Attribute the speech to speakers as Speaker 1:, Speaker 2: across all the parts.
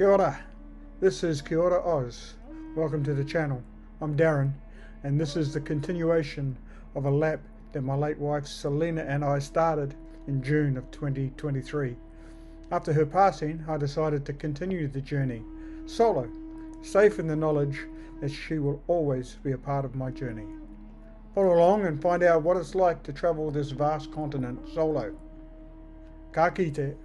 Speaker 1: Kia ora. This is Kia ora Oz. Welcome to the channel. I'm Darren, and this is the continuation of a lap that my late wife Selena and I started in June of 2023. After her passing, I decided to continue the journey solo, safe in the knowledge that she will always be a part of my journey. Follow along and find out what it's like to travel this vast continent solo. Ka kite.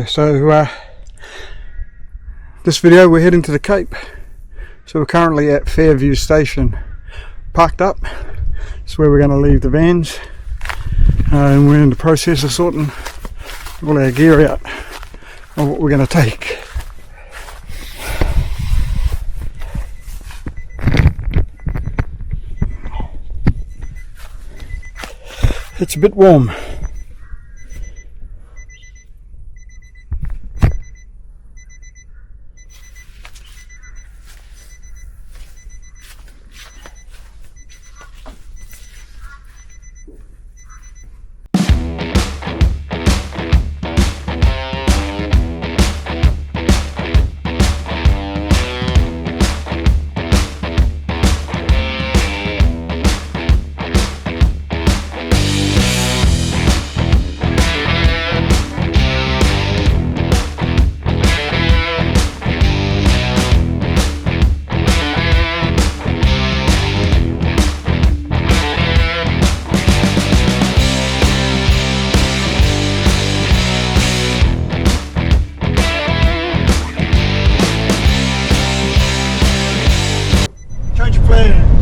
Speaker 1: So this video we're heading to the Cape. So we're currently at Fairview Station, parked up. It's where we're going to leave the vans, and we're in the process of sorting all our gear out of what we're going to take. It's a bit warm.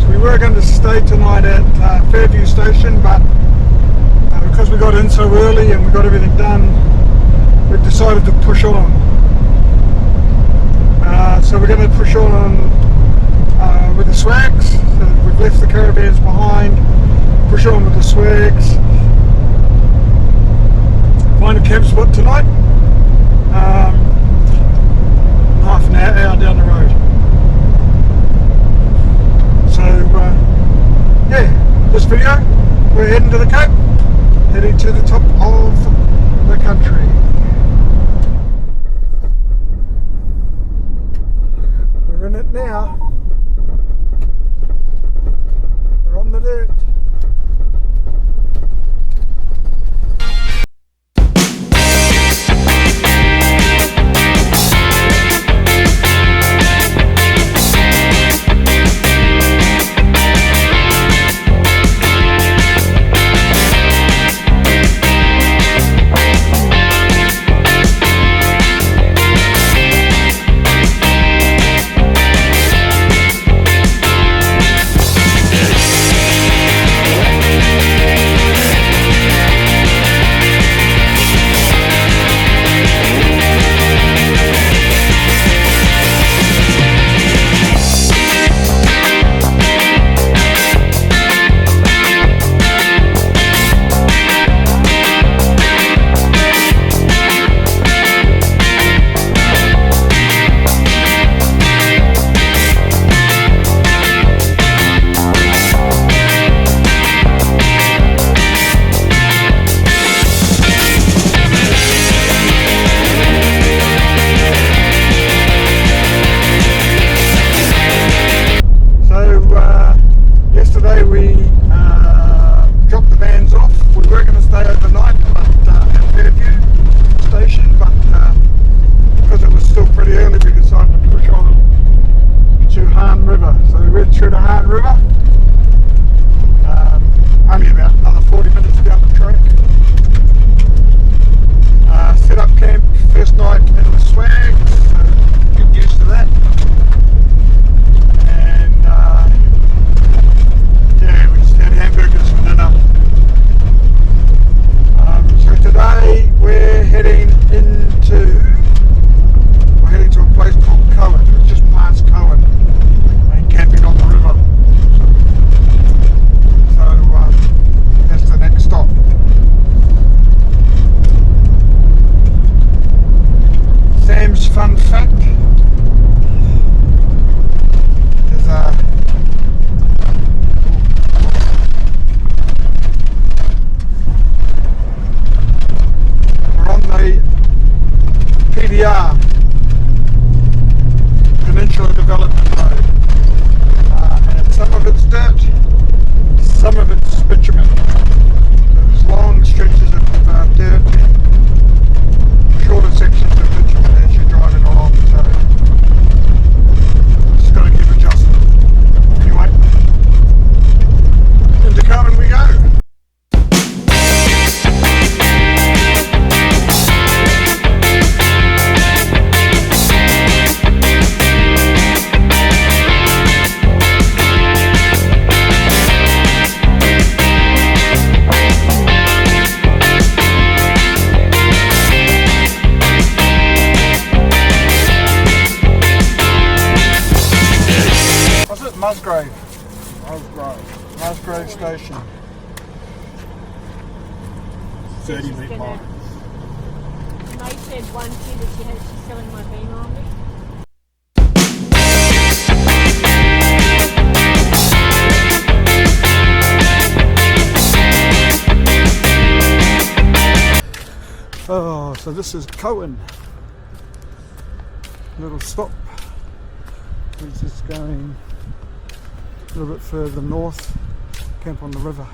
Speaker 1: We were going to stay tonight at Fairview Station, but because we got in so early and we got everything done, we've decided to push on. So we're going to push on with the swags. So we've left the caravans behind, push on with the swags, find a camp spot tonight, half an hour down the road. So yeah, this video, we're heading to the Cape, heading to the top of the country. We're in it now. We're on the dirt. pretty early we decided to push on to Hann River. So we went through the Hann River, only about another 40 minutes down the track. Set up camp first night in the swag, so get used to that. And yeah, we just had hamburgers for dinner. So today we're heading to a place called Coen. It's just past Coen and camping on the river. So that's the next stop. Sam's fun fact is we're on the PDR, Peninsula Development Road, and some of it's dirt, some of it's bitumen. There's long stretches of dirt, shorter sections of bitumen as you're driving along, so just got to keep adjusting. Anyway, into Coen we go. Musgrave Station.
Speaker 2: 30 metre miles.
Speaker 3: May said one kid that she's selling my beamer on me.
Speaker 1: Oh, so this is Coen. Little stop. We're just going a little bit further north, camp on the river.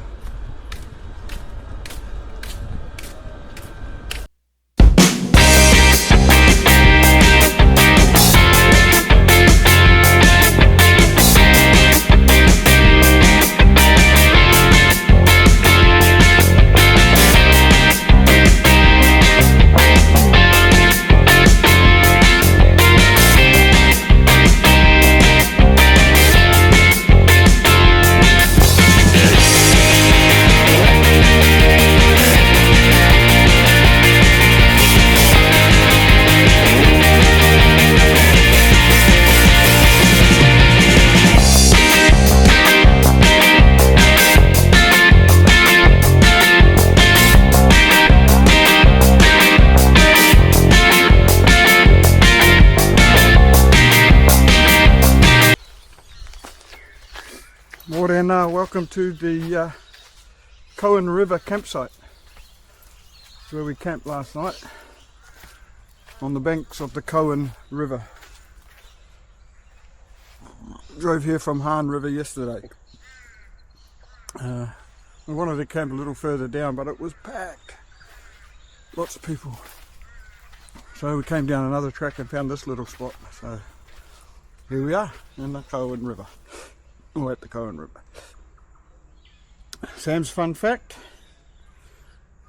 Speaker 1: Welcome to the Coen River campsite. It's where we camped last night, on the banks of the Coen River. Drove here from Hann River yesterday. We wanted to camp a little further down, but it was packed. Lots of people. So we came down another track and found this little spot. So here we are in the Coen River, or at the Coen River. Sam's fun fact: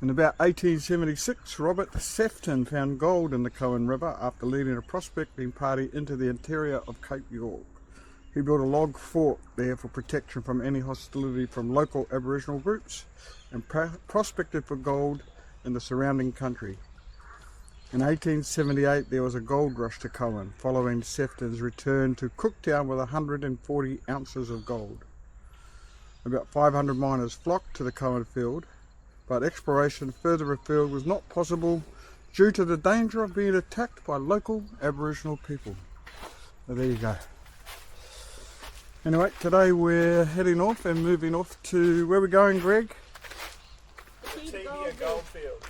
Speaker 1: in about 1876, Robert Sefton found gold in the Coen River after leading a prospecting party into the interior of Cape York. He built a log fort there for protection from any hostility from local Aboriginal groups and prospected for gold in the surrounding country. In 1878, there was a gold rush to Coen following Sefton's return to Cooktown with 140 ounces of gold. About 500 miners flocked to the Coen field, but exploration further afield was not possible due to the danger of being attacked by local Aboriginal people. So there you go. Anyway, today we're heading off and moving off to, where are we going, Greg?
Speaker 2: Batavia Goldfields.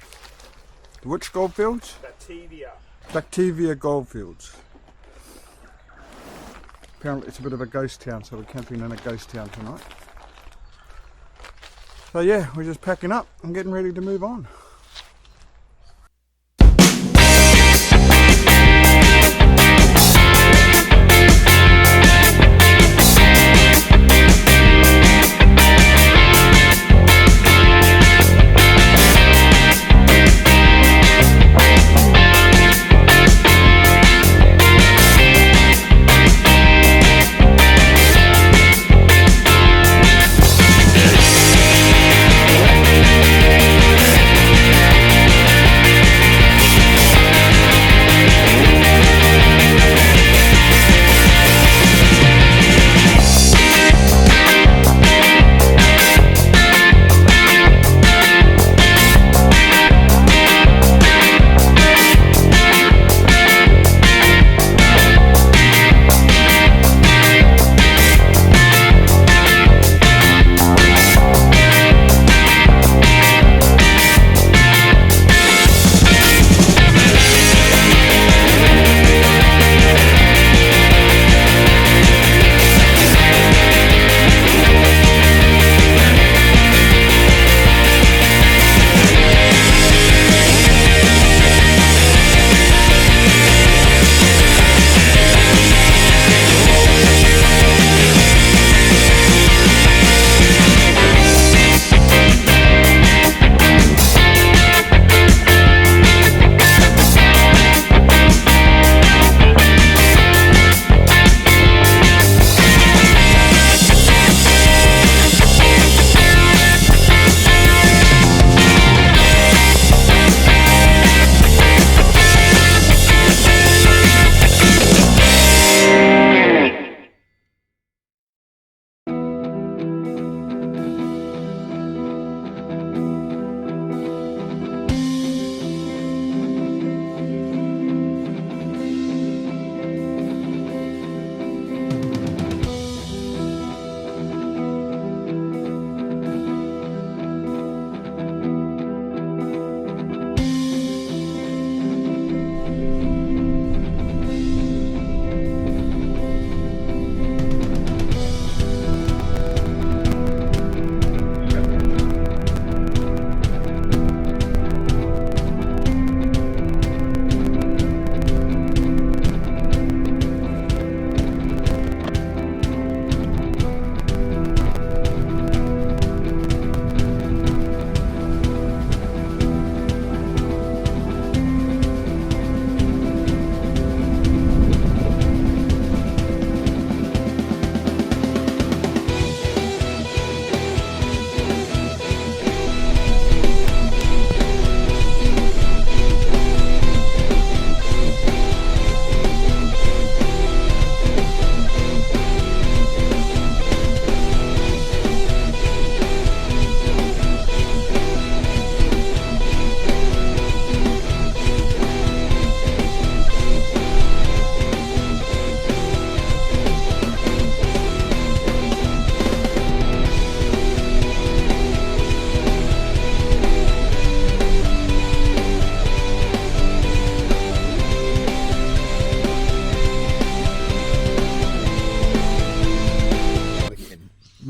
Speaker 1: Which goldfields? Batavia Goldfields. Apparently it's a bit of a ghost town, so we're camping in a ghost town tonight. So yeah, we're just packing up and getting ready to move on.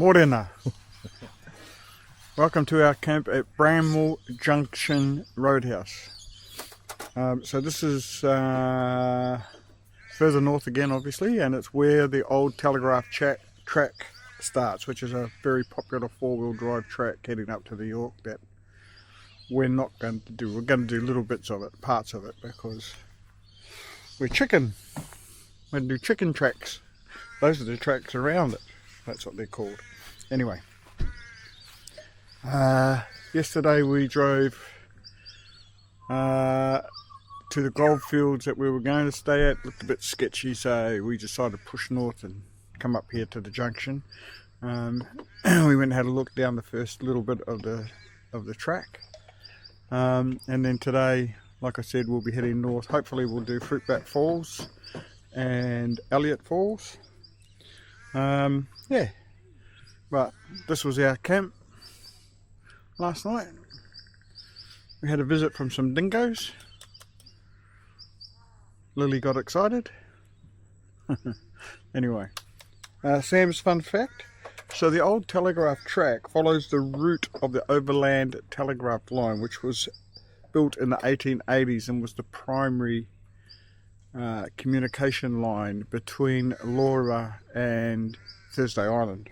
Speaker 1: Morena. Welcome to our camp at Bramwell Junction Roadhouse. So this is further north again, obviously, and it's where the old Telegraph track starts, which is a very popular four-wheel drive track heading up to the York that we're not going to do. We're going to do little bits of it, parts of it, because we're chicken. We're going to do chicken tracks. Those are the tracks around it. That's what they're called. Anyway, yesterday we drove to the goldfields that we were going to stay at. Looked a bit sketchy, so we decided to push north and come up here to the junction. We went and had a look down the first little bit of the track, and then today, like I said, we'll be heading north. Hopefully we'll do Fruitbat Falls and Elliott Falls. Yeah, but this was our camp last night. We had a visit from some dingoes. Lily got excited. Anyway, Sam's fun fact. So the old Telegraph track follows the route of the overland telegraph line, which was built in the 1880s and was the primary communication line between Laura and Thursday Island.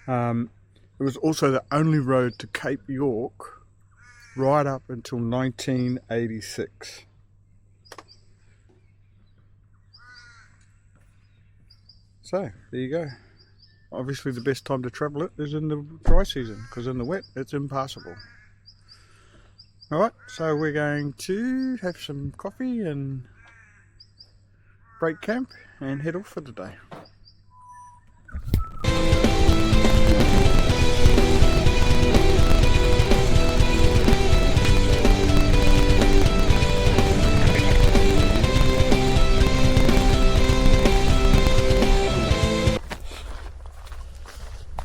Speaker 1: It was also the only road to Cape York right up until 1986. So there you go. Obviously the best time to travel it is in the dry season, because in the wet it's impassable. Alright, so we're going to have some coffee and break camp and head off for the day.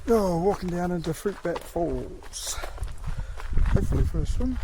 Speaker 1: Oh, walking down into Fruitbat Falls. Hopefully for a swim.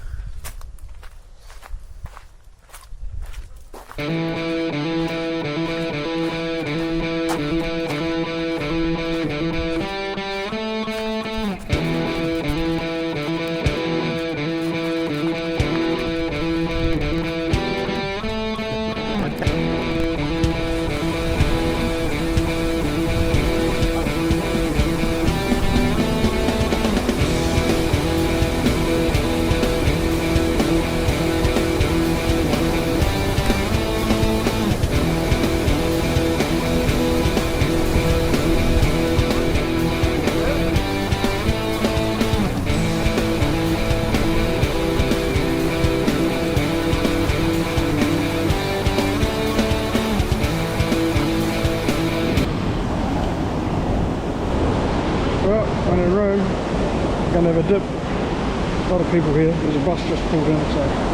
Speaker 1: Gonna have a dip. A lot of people here. There's a bus just pulled in, so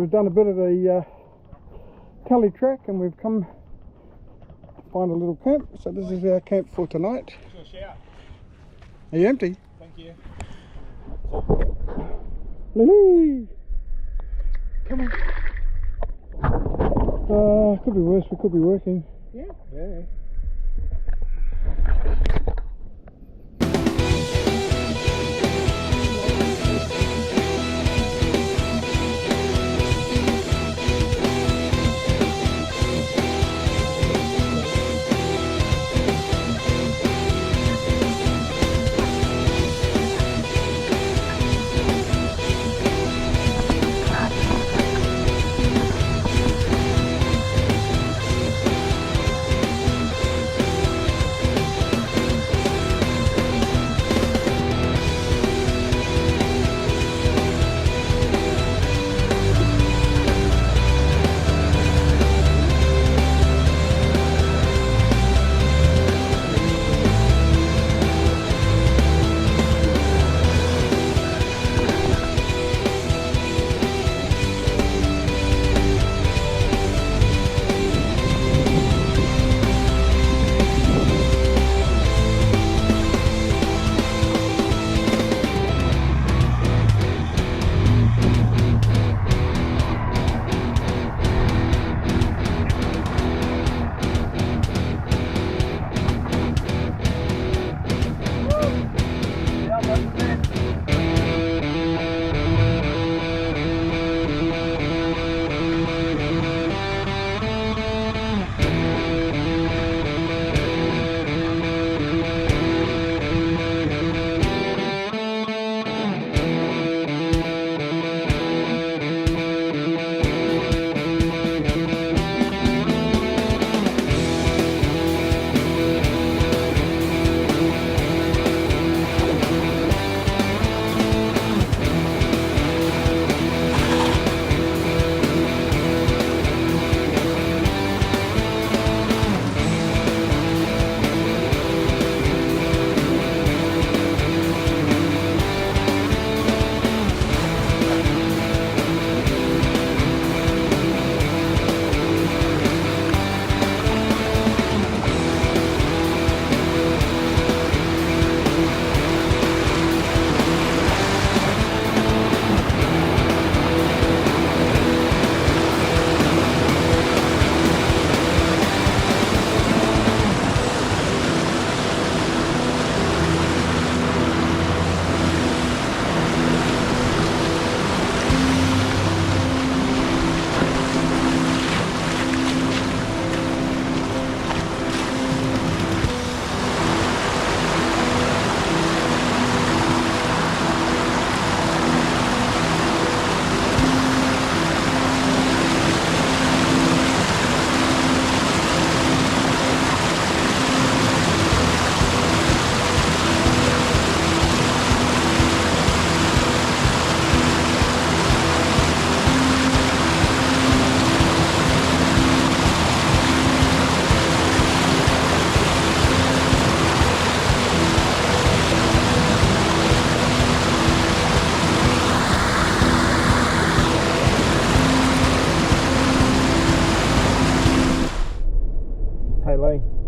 Speaker 1: we've done a bit of the tally track and we've come to find a little camp. So this is our camp for tonight. Are you empty?
Speaker 2: Thank you.
Speaker 1: Lily! Come on. Could be worse, we could be working.
Speaker 2: Yeah.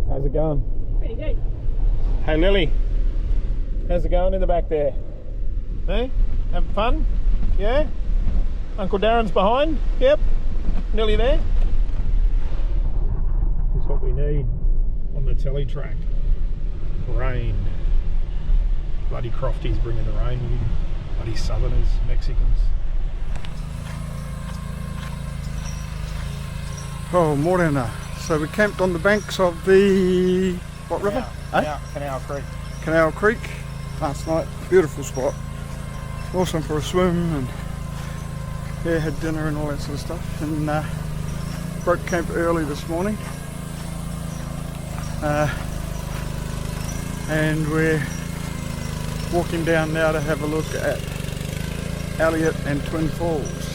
Speaker 4: How's it going?
Speaker 3: Pretty good.
Speaker 4: Hey Lily, how's it going in the back there? Hey, having fun? Yeah? Uncle Darren's behind? Yep. Nearly there? This is what we need on the telly track. Rain. Bloody Crofties bringing the rain in. Bloody Southerners, Mexicans.
Speaker 1: Oh, morning. So we camped on the banks of the what river?
Speaker 4: Canal Creek.
Speaker 1: Canal Creek last night. Beautiful spot. Awesome for a swim, and yeah, had dinner and all that sort of stuff. And broke camp early this morning. And we're walking down now to have a look at Elliott and Twin Falls.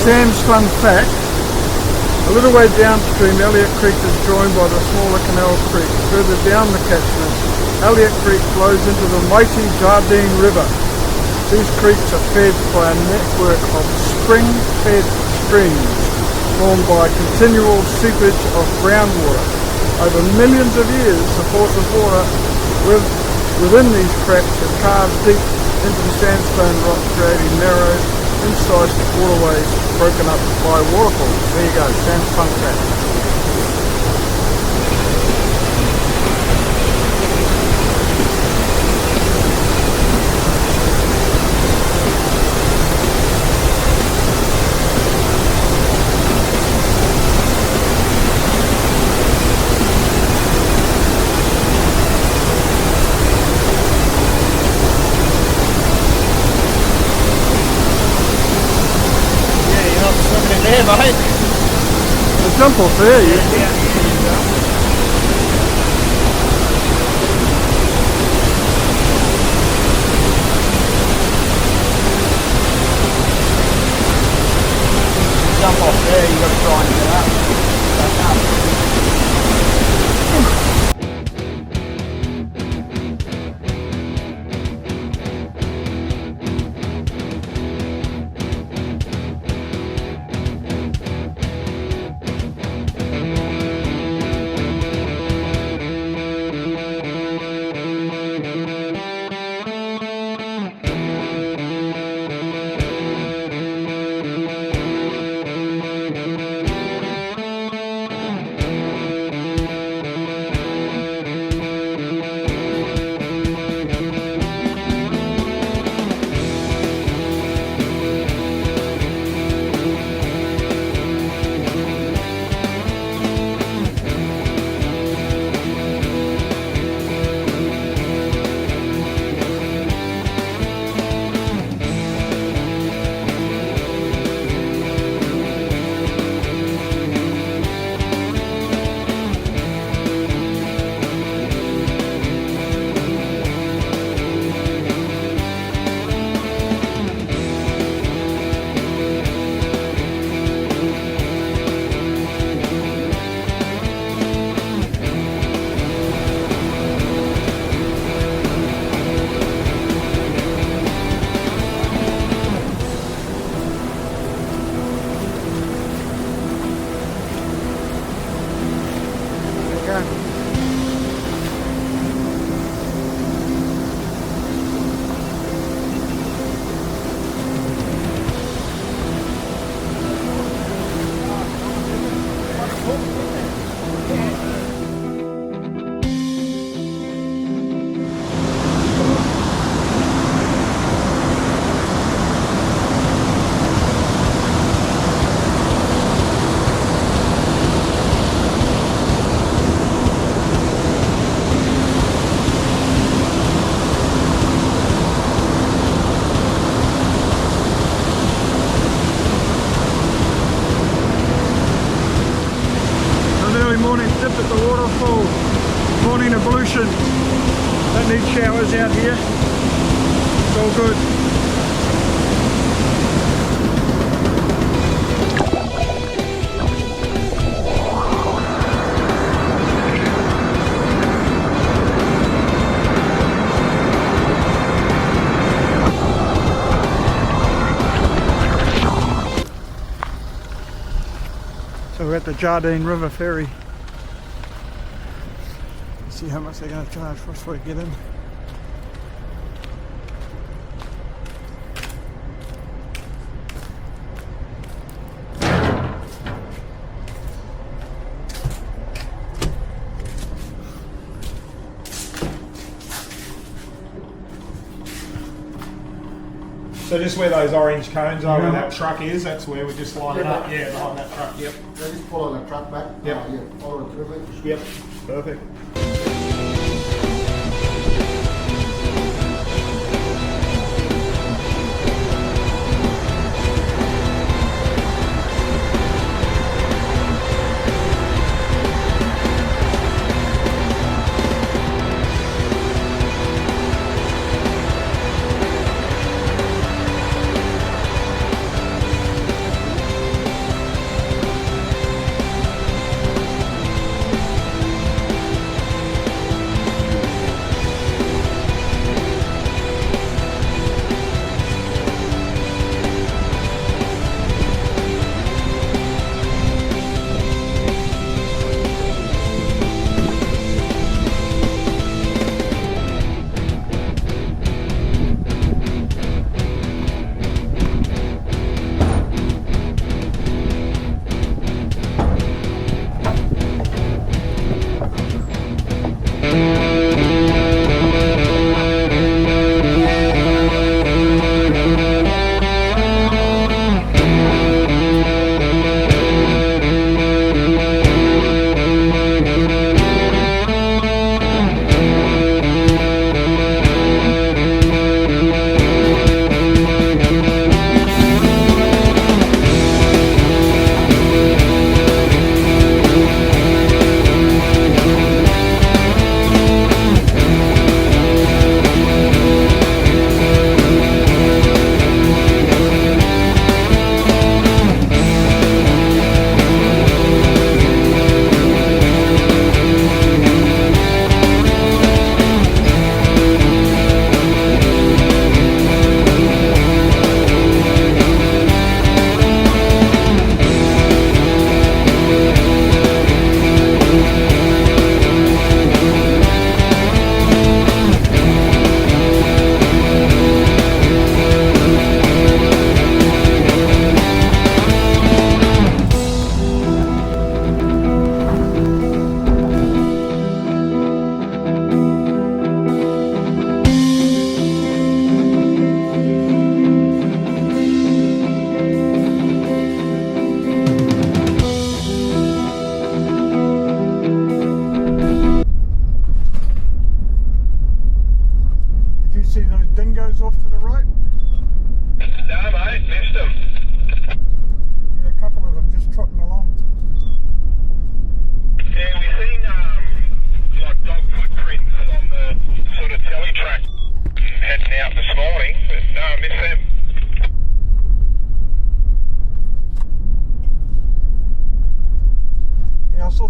Speaker 1: Sandstone fact, a little way downstream Elliott Creek is joined by the smaller Canal Creek. Further down the catchment, Elliott Creek flows into the mighty Jardine River. These creeks are fed by a network of spring-fed streams formed by continual seepage of groundwater. Over millions of years, the force of water within these cracks have carved deep into the sandstone rock, creating narrow, incisive waterways broken up by waterfalls. There you go, sandstone fact.
Speaker 4: There, mate.
Speaker 1: The jump off there, yeah.
Speaker 2: Jump off there, you've got to try and get up. Back up.
Speaker 1: At the waterfall, morning ablution. Don't need showers out here. It's all good. So we're at the Jardine River Ferry. See how much they're going to charge for us before we get in.
Speaker 4: So just where those orange cones are, where that truck is, that's where we just line it up. Yeah, behind that truck, yep.
Speaker 5: Yeah, just pull on the truck back.
Speaker 4: Yep.
Speaker 5: Yeah, follow it through it.
Speaker 4: Yep, perfect.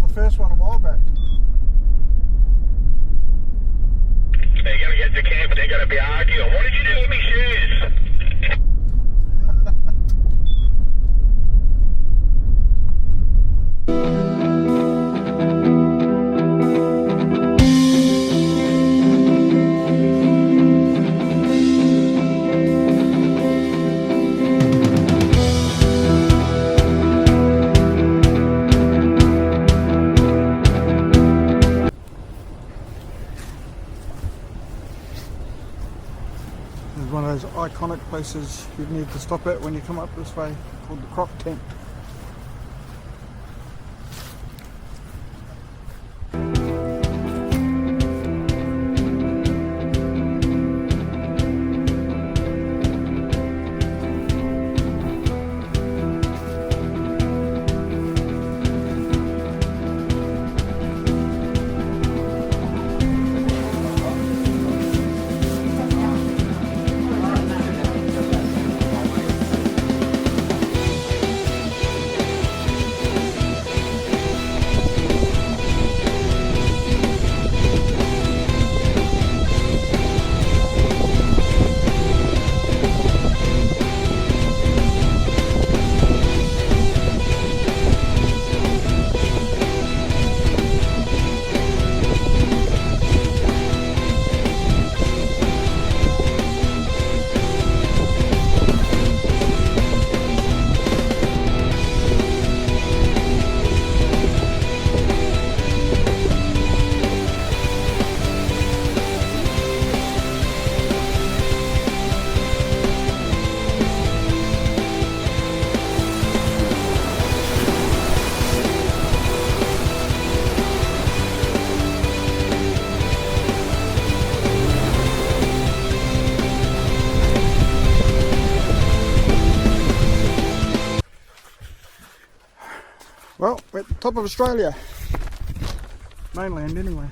Speaker 1: the first one a while back.
Speaker 6: They're going to get to camp and they're going to be arguing. What did you do with me shoes?
Speaker 1: It's one of those iconic places you need to stop at when you come up this way, called the Croc Tent. Well, we're at the top of Australia. Mainland, anyway.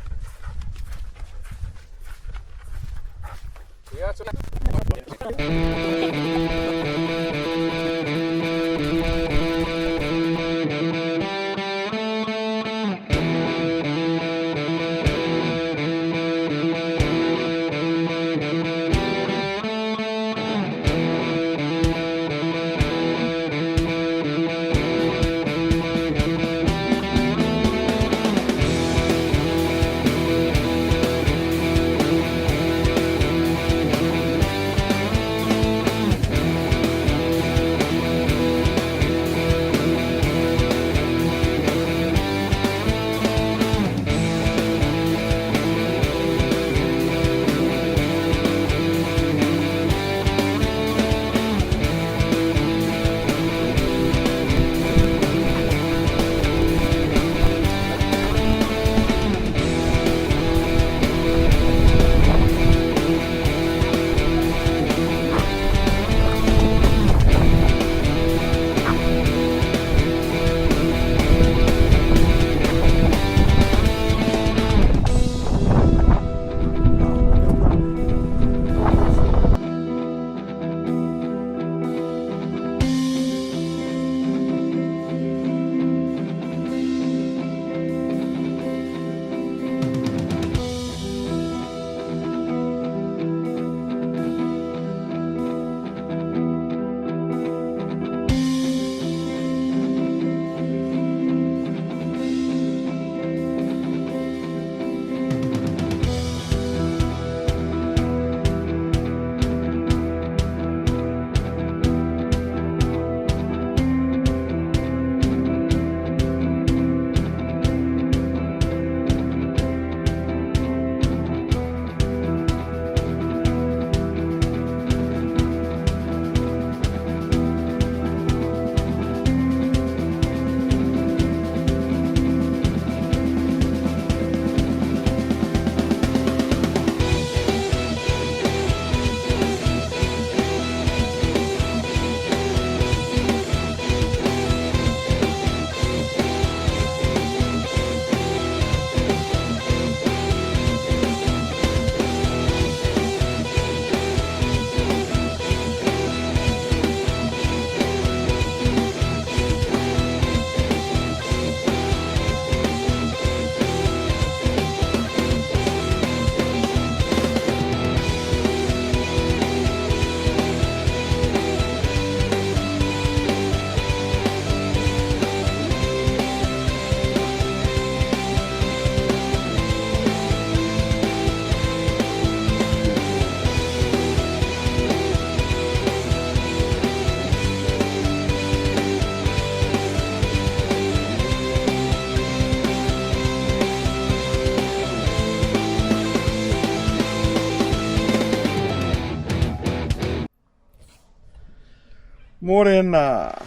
Speaker 7: Morena,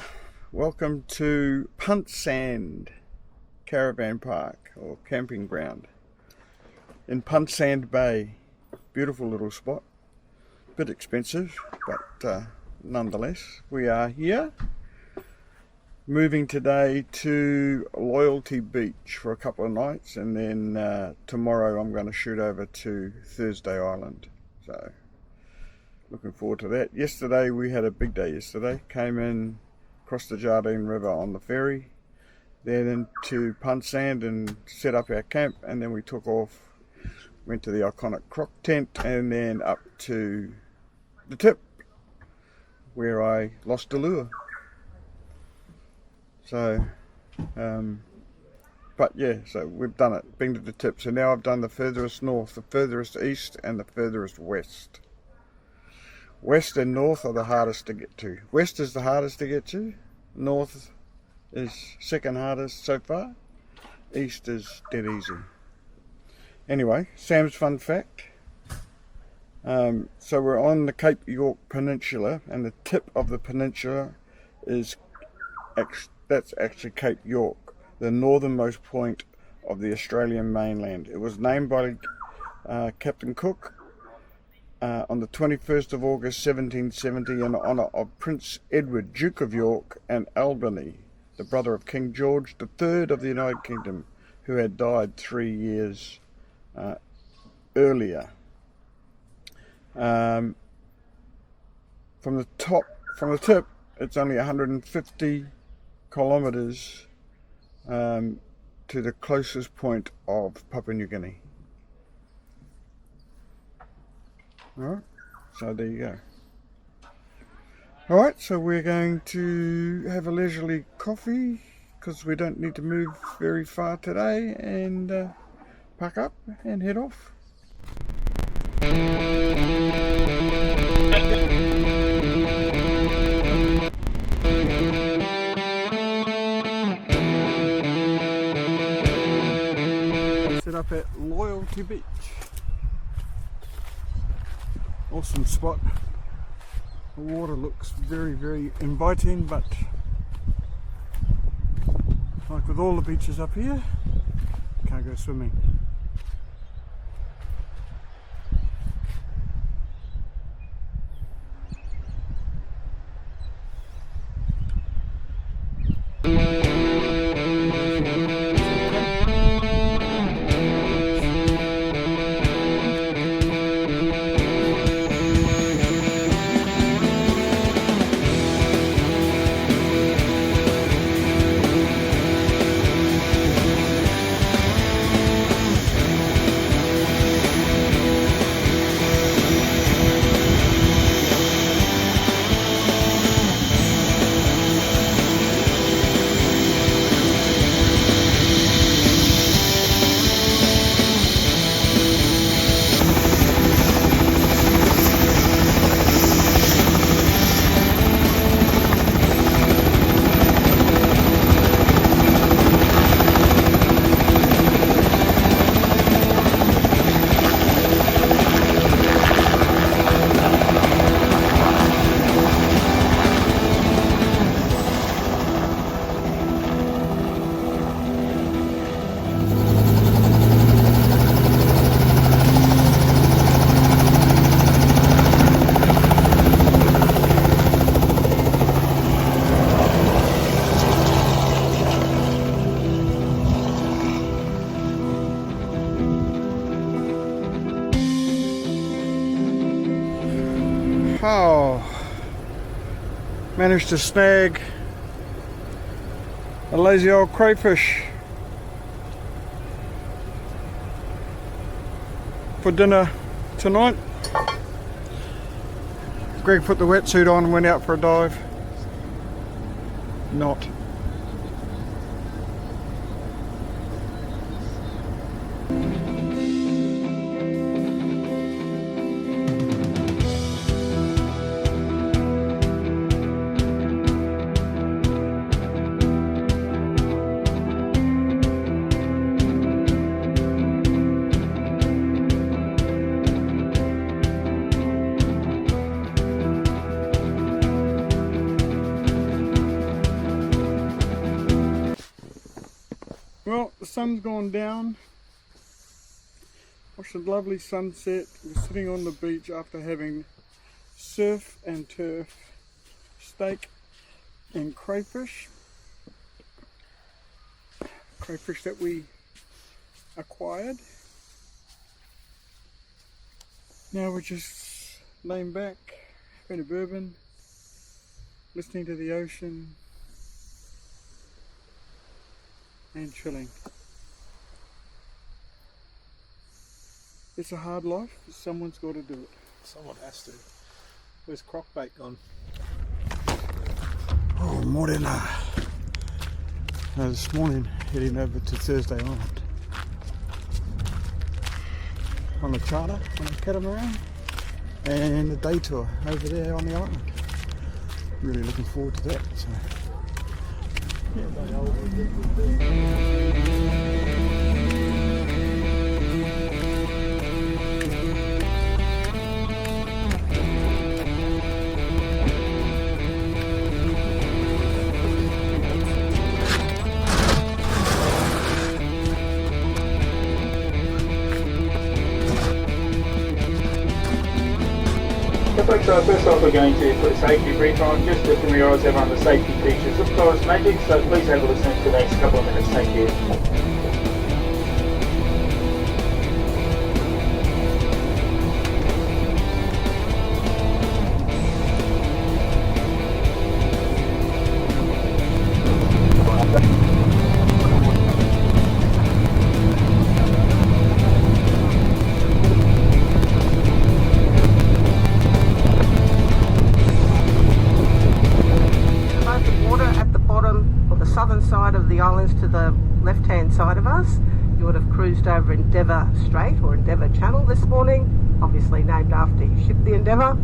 Speaker 7: welcome to Punsand Caravan Park or camping ground in Punsand Bay. Beautiful little spot, bit expensive, but nonetheless we are here. Moving today to Loyalty Beach for a couple of nights, and then tomorrow I'm going to shoot over to Thursday Island. So looking forward to that. Yesterday we had a big day yesterday. Came in, crossed the Jardine River on the ferry, then into Punsand and set up our camp, and then we took off, went to the iconic Croc Tent, and then up to the tip where I lost a lure. So but yeah, so we've done it, been to the tip. So now I've done the furthest north, the furthest east, and the furthest west. West and north are the hardest to get to. West is the hardest to get to. North is second hardest so far. East is dead easy. Anyway, Sam's fun fact. So we're on the Cape York Peninsula, and the tip of the peninsula is that's actually Cape York, the northernmost point of the Australian mainland. It was named by Captain Cook on the 21st of August 1770 in honour of Prince Edward, Duke of York and Albany, the brother of King George III of the United Kingdom, who had died 3 years earlier. From the tip, it's only 150 kilometres to the closest point of Papua New Guinea. Alright, so there you go. Alright, so we're going to have a leisurely coffee because we don't need to move very far today, and pack up and head off. Set up at Loyalty Beach. Awesome spot. The water looks very, very inviting, but like with all the beaches up here, can't go swimming. Oh, managed to snag a lazy old crayfish for dinner tonight. Greg put the wetsuit on and went out for a dive. Not. sun's gone down. Watched a lovely sunset. We're sitting on the beach after having surf and turf, steak and crayfish. Crayfish that we acquired. Now we're just laying back, having a bourbon, listening to the ocean and chilling. It's a hard life, but someone's got to do it.
Speaker 4: Someone has to. Where's Croc Bait gone?
Speaker 7: Oh, morena. This morning heading over to Thursday Island on a charter, on a catamaran, and a day tour over there on the island. Really looking forward to that. So.
Speaker 8: So first off, we're going to put a safety brief on just to familiarise everyone with the safety features of Forest Magic, so please have a listen for the next couple of minutes. Thank you.
Speaker 9: Side of the islands to the left hand side of us. You would have cruised over Endeavour Strait or Endeavour Channel this morning, obviously named after his ship the Endeavour,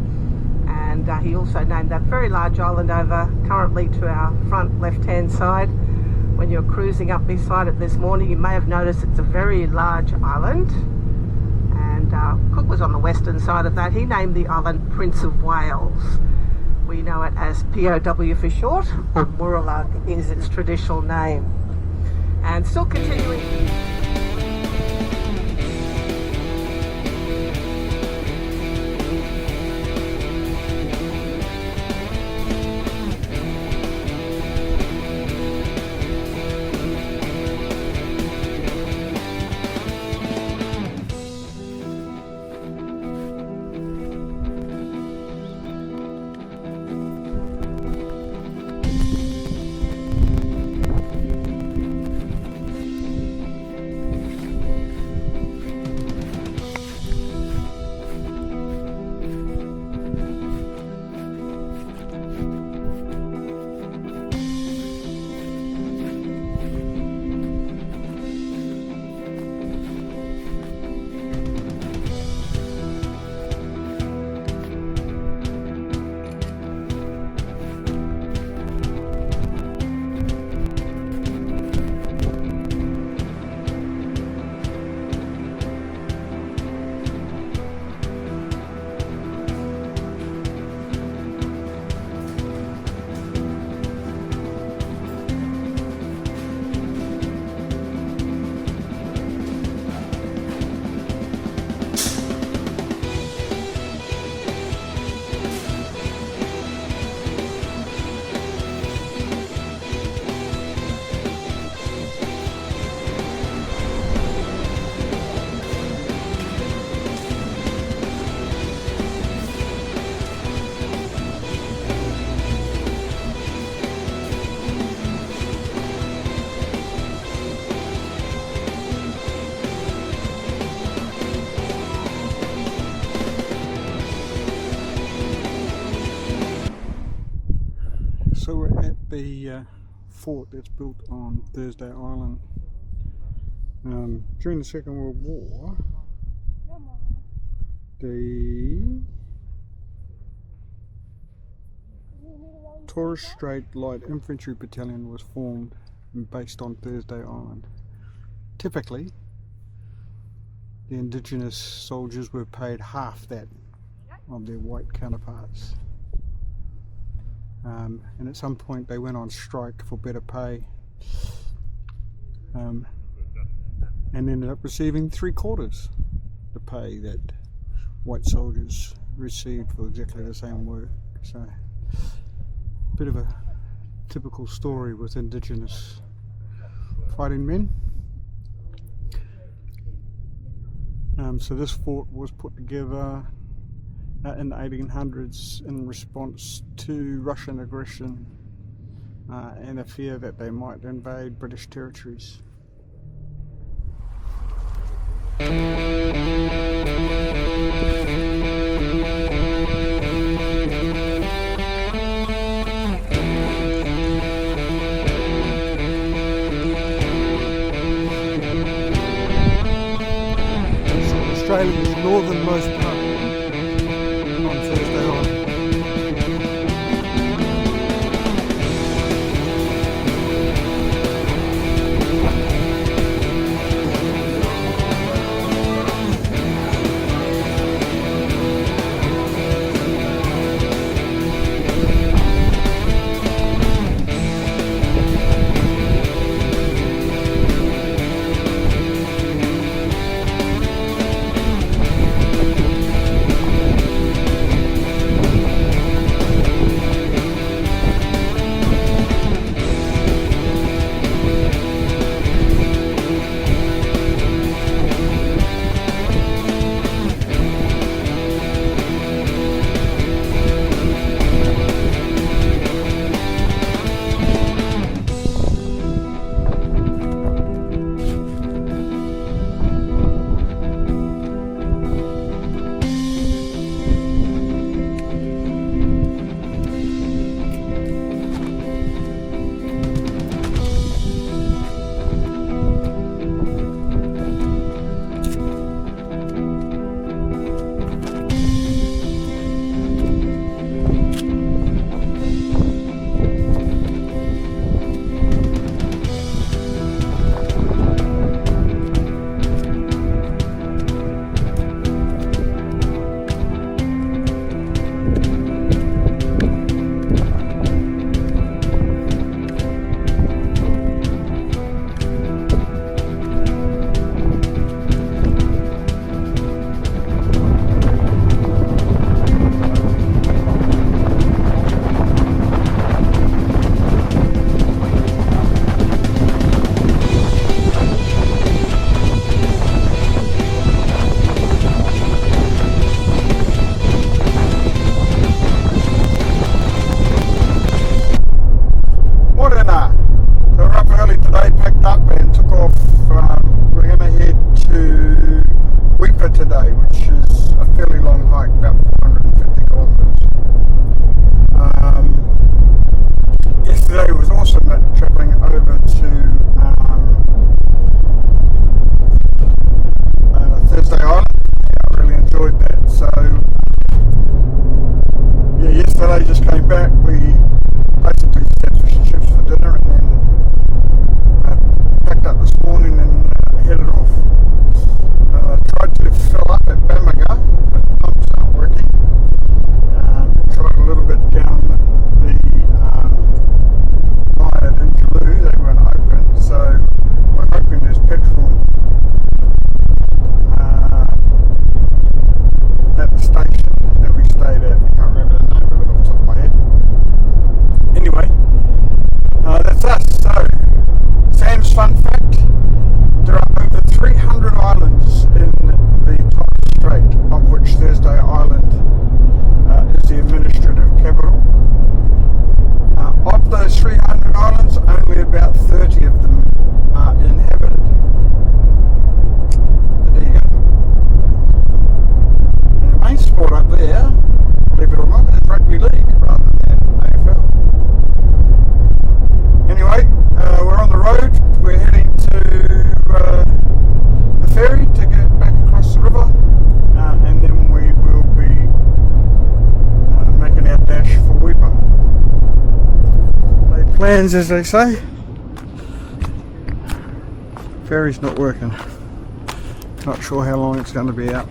Speaker 9: and he also named that very large island over currently to our front left hand side. When you're cruising up beside it this morning, you may have noticed it's a very large island, and Cook was on the western side of that. He named the island Prince of Wales. We know it as POW for short, or Muralug is its traditional name. And still continuing.
Speaker 7: So we're at the fort that's built on Thursday Island. During the Second World War, the Torres Strait Light Infantry Battalion was formed and based on Thursday Island. Typically, the indigenous soldiers were paid half that of their white counterparts. And at some point they went on strike for better pay.
Speaker 1: and ended up receiving 3/4 the pay that white soldiers received for exactly the same work. So, bit of a typical story with Indigenous fighting men. So this fort was put together in the 1800s in response to Russian aggression and a fear that they might invade British territories. Australia's northernmost part on Thursday Island. Plans, as they say. Ferry's not working. Not sure how long it's going to be out.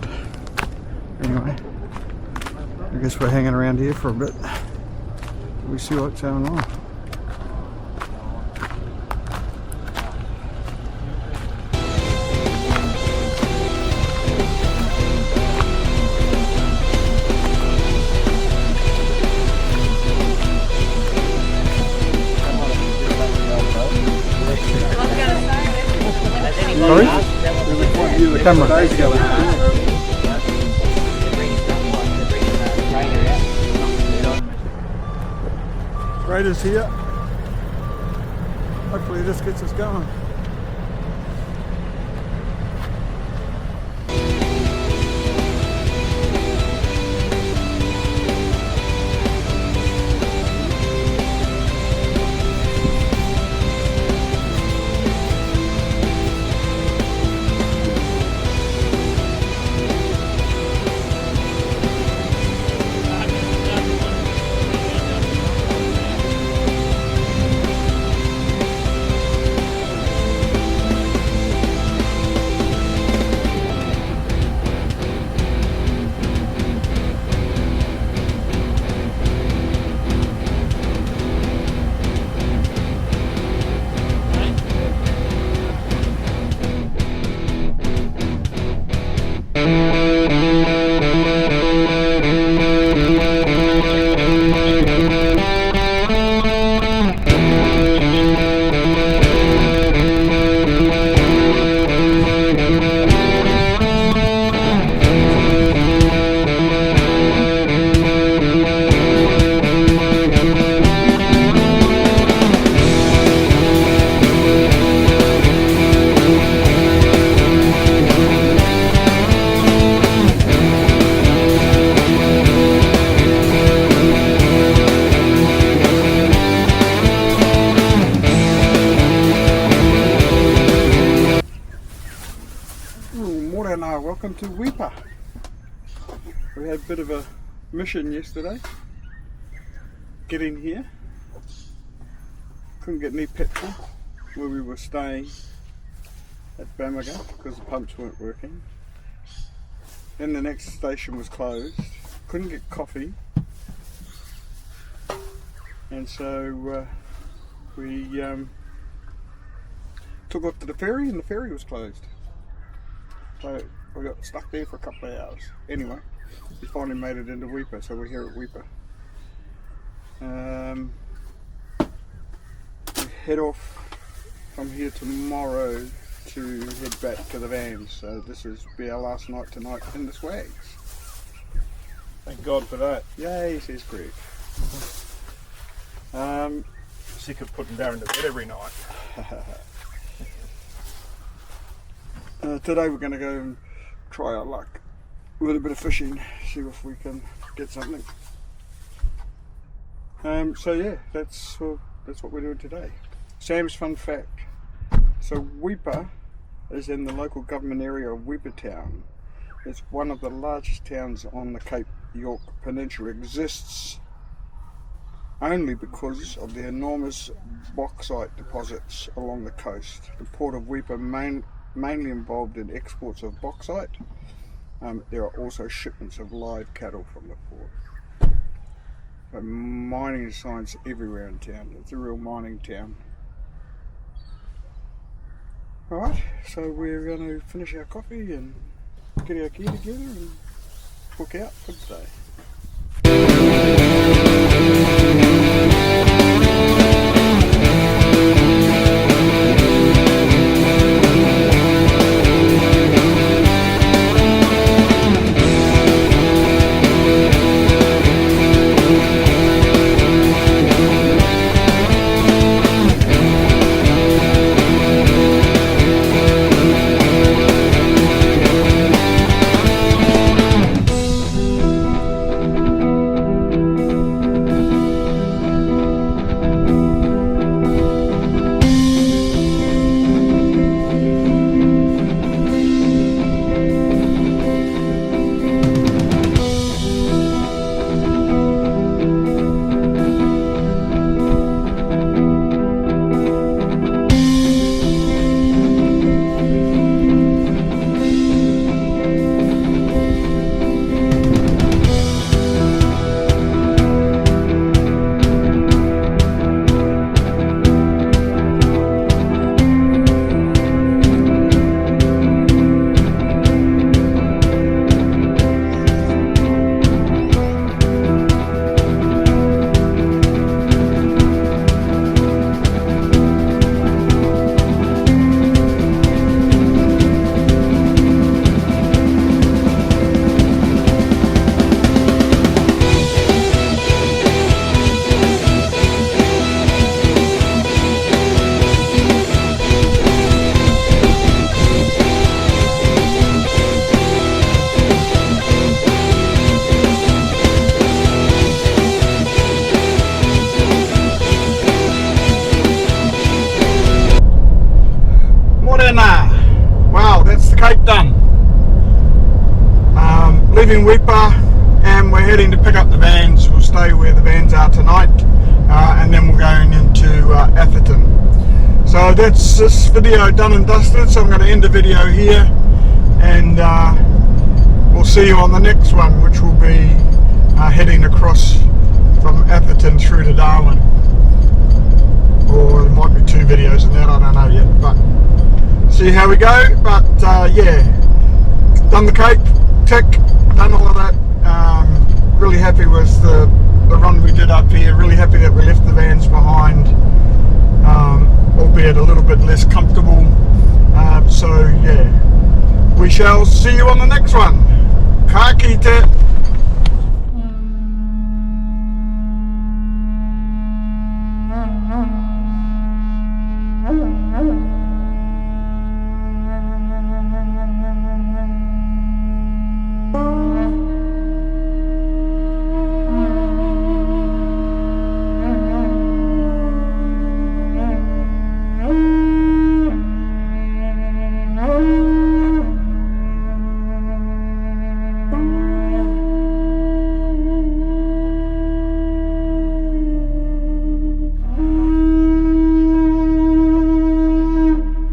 Speaker 1: Anyway, I guess we're hanging around here for a bit. We see what's going on.
Speaker 7: we tried to use the camera days ago. Raiders here. Hopefully this gets us going. Welcome to Weipa. We had a bit of a mission yesterday getting here. Couldn't get any petrol where we were staying at Bramwell because the pumps weren't working. Then the next station was closed. Couldn't get coffee, and so we took off to the ferry, and the ferry was closed. So we got stuck there for a couple of hours. Anyway, we finally made it into Weipa, so we're here at Weipa. We head off from here tomorrow to head back to the vans. So this will be our last night tonight in the swags.
Speaker 4: Thank God for that.
Speaker 7: Yay, says Greg.
Speaker 4: Sick of putting Darren to bed every night.
Speaker 7: Today we're going to go and try our luck with a bit of fishing, see if we can get something. So yeah, that's what we're doing today. Sam's fun fact. So Weipa is in the local government area of Weipa town. It's one of the largest towns on the Cape York Peninsula. Exists only because of the enormous bauxite deposits along the coast. The port of Weipa mainly involved in exports of bauxite. There are also shipments of live cattle from the port. So mining signs everywhere in town. It's a real mining town. Alright, so we're going to finish our coffee and get our gear together and book out for today.
Speaker 1: leaving Weipa and we're heading to pick up the vans. We'll stay where the vans are tonight, and then we're going into Atherton. So that's this video done and dusted, so I'm going to end the video here, and we'll see you on the next one, which will be heading across from Atherton through to Darwin. Or there might be 2 videos in that, I don't know yet, but see how we go. But yeah, done the Cape, tick, done all of that. Really happy with the run we did up here, really happy that we left the vans behind, albeit a little bit less comfortable. So yeah, we shall see you on the next one. Ka kite.